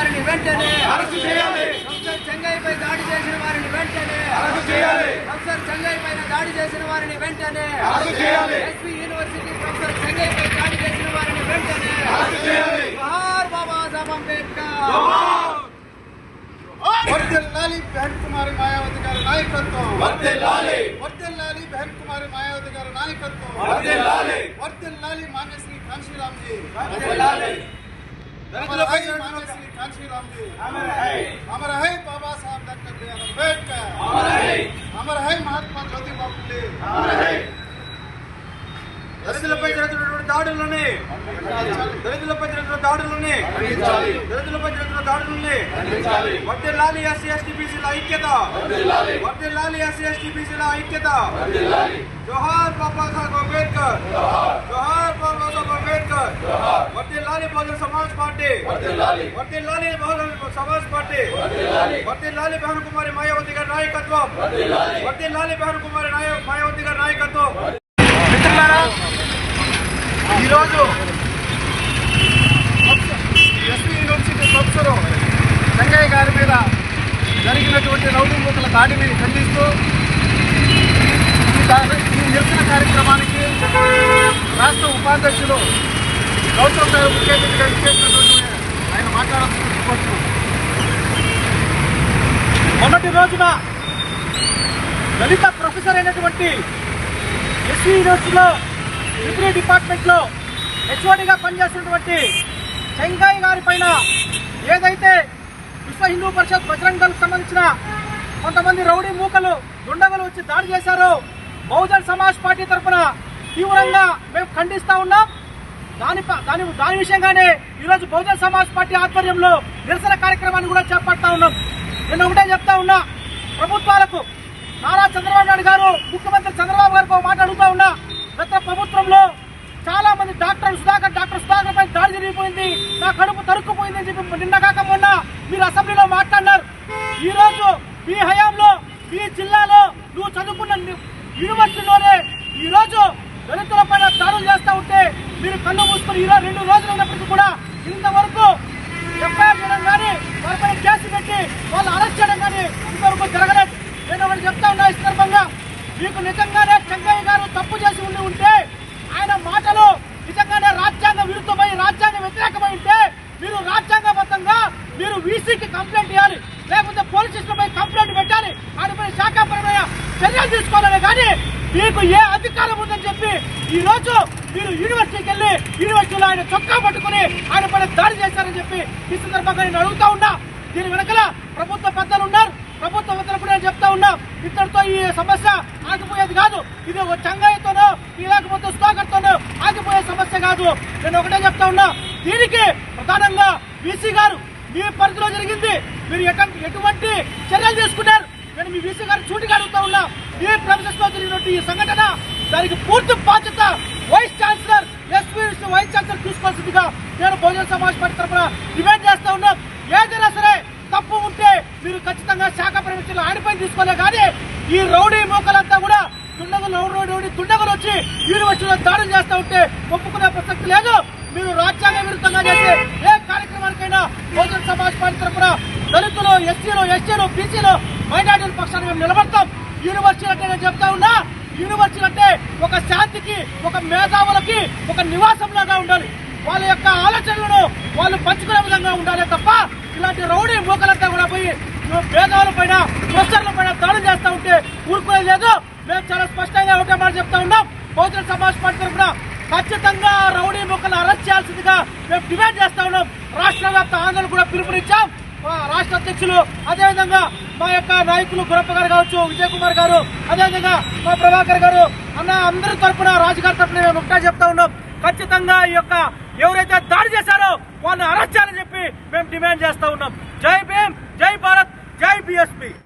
వారిని వెంటనే ప్రొఫెసర్ చెంగయ్యపై దాడి చేసిన వారిని వెంటనే ప్రొఫెసర్ చెంగయ్య పైన దాడి చేసిన వారిని వెంటనే ఎస్పీ యూనివర్సిటీ ప్రొఫెసర్ చెంగయ్యపై దాడి చేసిన వారిని వెంటనే జోహార్ బాబాసాహెబ్ అంబేద్కర్। వర్ధిల్లాలి బహన్ కుమారి మాయావతి గారి నాయకత్వం, వర్ధిల్లాలి బహన్ కుమారి మాయావతి గారి నాయకత్వం, వర్ధిల్లాలి మాన్యశ్రీ కాంశీరామ్ जी, मान्यश्री कांशीराम जी, अमर है बाबा साहब डॉक्टर बी आर अम्बेडकर, अमर है महात्मा ज्योतिबा फुले। దళితులపై జరుగుతున్నటువంటి దాడులని వర్ధిల్లాలి ఎస్సీ ఎస్టీ బీసీల ఐక్యత, జోహార్ బాబాసాహెబ్ అంబేద్కర్, జోహార్ బాబాసాహెబ్ అంబేద్కర్। వర్ధిల్లాలి బహుజన సమాజ్ పార్టీ, వర్ధిల్లాలి బహన్ కుమారి మాయావతి గారి నాయకత్వం, వర్ధిల్లాలి బహన్ కుమారి మాయావతి గారి నాయకత్వం। మిత్రులారా, ఈరోజు ఎస్పీ యూనివర్సిటీ ప్రొఫెసర్ చెంగయ్య గారి మీద జరిగినటువంటి రౌడీ మూకల దాడిని ఖండిస్తూ ఈ నిరసన కార్యక్రమానికి రాష్ట్ర ఉపాధ్యక్షులు గౌతమ్ గారు ముఖ్య అతిథిగా ఇచ్చేసినటువంటి ఆయన మాట్లాడాల్సి మొన్నటి రోజున దళిత ప్రొఫెసర్ అయినటువంటి ఎస్పీ యూనివర్సిటీలో ట్రిపుల్ డిపార్ట్మెంట్లో హెచ్ఓడిగా పనిచేస్తున్నటువంటి చెంగయ్య గారి పైన ఏదైతే విశ్వ హిందూ పరిషత్ బజరంగ్ దళకు సంబంధించిన కొంతమంది రౌడీ మూకలు దుండగులు వచ్చి దాడి చేశారో బహుజన్ సమాజ్ పార్టీ తరఫున తీవ్రంగా మేము ఖండిస్తా ఉన్నాం। దాని విషయంగానే ఈరోజు బహుజన్ సమాజ్ పార్టీ ఆధ్వర్యంలో నిరసన కార్యక్రమాన్ని కూడా చేపడతా ఉన్నాం। నేను ఒకటే చెప్తా ఉన్నా, ప్రభుత్వాలకు నారా చంద్రబాబు నాయుడు గారు, ముఖ్యమంత్రి చంద్రబాబు గారితో మాట్లాడుతూ ఉన్నా, గత ప్రభుత్వంలో చాలా మంది డాక్టర్ సుధాకర్ పై దాడి జరిగిపోయింది, నా కడుపు తరుక్కుపోయింది అని చెప్పి నిన్న కాక మొన్న మీరు అసెంబ్లీలో మాట్లాడినారు। ఈ రోజు మీ హయాంలో మీ జిల్లాలో నువ్వు చదువుకున్న యూనివర్సిటీలోనే ఈ రోజు దళితుల పైన దాడులు చేస్తూ ఉంటే మీరు కళ్ళు మూసుకుని ఈ రోజు 2 రోజులు ఉన్నప్పటికీ కూడా ఇంతవరకు ఎఫ్ఐఆర్ చేయడం కానీ వారిపై కేసు పెట్టి వాళ్ళు అరెస్ట్ చేయడం కానీ ఇంతవరకు జరగలేదు। నేను ఒకటి చెప్తా ఉన్నా, ఈ సందర్భంగా మీకు నిజంగానే చెంగయ్య గారు తప్పు చేసి ఉంటే ఆయన మాటలు నిజంగానే రాజ్యాంగ విరుద్ధమై రాజ్యాంగ వ్యతిరేకమై ఉంటే మీరు రాజ్యాంగబద్ధంగా మీరు వీసీకి కంప్లైంట్ ఇవ్వాలి, లేకపోతే పోలీస్ స్టేషన్ పై కంప్లైంట్ పెట్టాలి, ఆయనపై శాఖాపరమైన చర్యలు తీసుకోవాలి। కానీ మీకు ఏ అధికారం ఉందని చెప్పి ఈ రోజు మీరు యూనివర్సిటీకి వెళ్ళి యూనివర్సిటీలో ఆయన చొక్కా పట్టుకుని ఆయన పైన దాడి చేశారని చెప్పి ఈ సందర్భంగా నేను అడుగుతా ఉన్నా। దీని వెనకల ప్రభుత్వ పెద్దలు ఉన్నారు, ప్రభుత్వ పెద్దలు కూడా నేను చెప్తా ఉన్నా, ఇద్దరితో ఈ సమస్య ఆగిపోయేది కాదు, ఇది ఒక చెంగయ్యతోనో లేకపోతే సుధాకర్తోనో ఆగిపోయే సమస్య కాదు। నేను ఒకటే చెప్తా ఉన్నా, దీనికి ప్రధానంగా వీసీ గారు మీ పరిధిలో జరిగింది, మీరు ఎటువంటి చర్యలు తీసుకున్నారు? నేను మీ వీసీ గారు సూటిగా అడుగుతా ఉన్నా, మీ ప్రొఫెసర్స్ లో జరిగినటువంటి ఈ సంఘటన దానికి పూర్తి బాధ్యత vice chancellor, SP vice chancellor తీసుకోవాల్సిందిగా నేను బహుజన సమాజ్ పార్టీ తరఫున డిమాండ్ చేస్తా ఉన్నాం। ఏదైనా సరే తప్పు ఉంటే మీరు ఖచ్చితంగా శాఖ ప్రవేశంలో ఆయనపై తీసుకోలే, కానీ ఈ రౌడీ మూకలంతా కూడా దుండగులు వచ్చి యూనివర్సిటీలో దాడులు చేస్తూ ఉంటే ఒప్పుకునే ప్రసక్తి లేదు। మీరు రాజ్యాంగ విరుద్ధంగా చేసే ఏ కార్యక్రమానికైనా బహుజన సమాజ్ పార్టీ తరఫున దళితులు, ఎస్సీలు, బీసీలు, మైనార్టీల పక్షాన్ని మేము నిలబడతాం। యూనివర్సిటీ అంటే నేను చెప్తా ఉన్నా, యూనివర్సిటీ అంటే ఒక శాంతికి, ఒక మేధావులకి ఒక నివాసంలాగా ఉండాలి, వాళ్ళ యొక్క ఆలోచనలను వాళ్ళు పంచుకునే విధంగా ఉండాలి తప్ప ఇలాంటి రౌడీ మూకలంతా కూడా పోయి మేధావుల పైన, ప్రొఫెసర్ల పైన దాడులు చేస్తూ ఉంటే ఊరుకునేది లేదు। మేము చాలా స్పష్టంగా ఒకటే మాట చెప్తా ఉన్నాం, బహుజన సమాజ్ పార్టీ తరఫున ఖచ్చితంగా రౌడీ మూకలను అరెస్ట్ చేయాల్సిందిగా మేము డిమాండ్ చేస్తా ఉన్నాం। రాష్ట్ర వ్యాప్త ఆందోళన కూడా పిలుపునిచ్చాం। రాష్ట్ర అధ్యక్షులు, అదేవిధంగా మా యొక్క నాయకులు గురప్ప గారు కావచ్చు, విజయ్ కుమార్ గారు, అదేవిధంగా మా ప్రభాకర్ గారు అన్న అందరి తరఫున, రాజుగారి తరఫున మేము ఒకటే చెప్తా ఉన్నాం, ఖచ్చితంగా ఈ యొక్క ఎవరైతే దాడి చేశారో వాళ్ళని అరెస్ట్ చేయాలని చెప్పి మేము డిమాండ్ చేస్తా ఉన్నాం। జై భీమ్, జై భారత్, జై బీఎస్పీ।